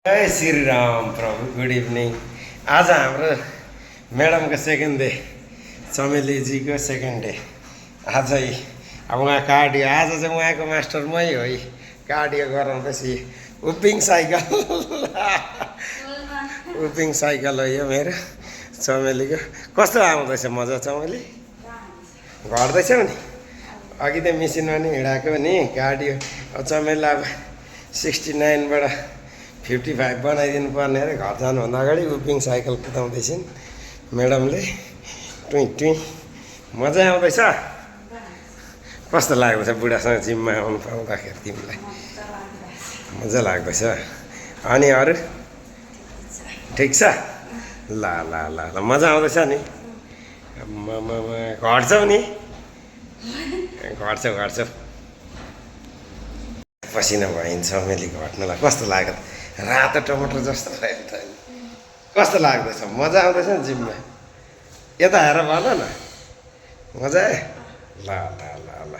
जय श्री राम प्रभु good evening. आज हाम्रो म्याडमको सेकेन्ड डे, चमेलीजीको सेकेन्ड डे। आज अब उहाँ कार्डियो, आज चाहिँ उहाँको मास्टर मै हो। कार्डियो गराउँदैछु। उपिङ साइकल उपिङ साइकल हो यो मेरो चमेलीको। कस्तो आउँदैछ मजा चमेली? घट्दैछौ नि? अघि त मिसिनमा नि हिँडाएको नि कार्डियो। चमेली अब 69बाट 55 बनाइदिनु पर्ने अरे। घर जानुभन्दा अगाडि उपिङ साइकल कुदाउँदैछन् म्याडमले। टुइ टुइ मजा आउँदैछ। कस्तो लाग्दैछ बुढासँग जिममा आउनु पाउँदाखेरि तिमीलाई? मजा लाग्दैछ। अनि अरू ठिक छ? ल ल ल ल मजा आउँदैछ नि? घट्छौ नि? घट्छौ पसिना भइन्छ मैले घट्नलाई। कस्तो लाग्यो? रातो टमाटर जस्तो भयो त। कस्तो लाग्दैछ? मजा आउँदैछ नि जिममा? यता हेर भन न। मजा आयो? ल ल ल ल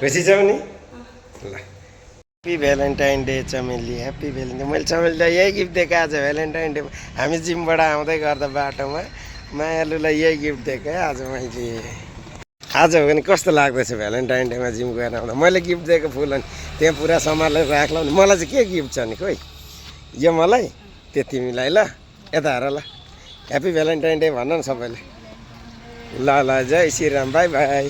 खुसी छौ नि? ल ह्याप्पी भ्यालेन्टाइन डे चमेली। Happy Valentine. मैले चमेलीलाई यही गिफ्ट दिएको आज भ्यालेन्टाइन डेमा। हामी जिमबाट आउँदै गर्दा बाटोमा मायालुलाई यही गिफ्ट दिएको है आज मैले। आज हो भने कस्तो लाग्दैछ भ्यालेन्टाइन डेमा जिम गएर आउँदा? मैले गिफ्ट दिएको फुल अनि त्यहाँ पुरा सम्हालेर राख्ला नि। मलाई चाहिँ के गिफ्ट छ नि? खोइ यो मलाई, त्यो तिमीलाई। ल यता हेर ल। ह्याप्पी भ्यालेन्टाइन डे भन न सबैले। ल ल जय श्रीराम। By by.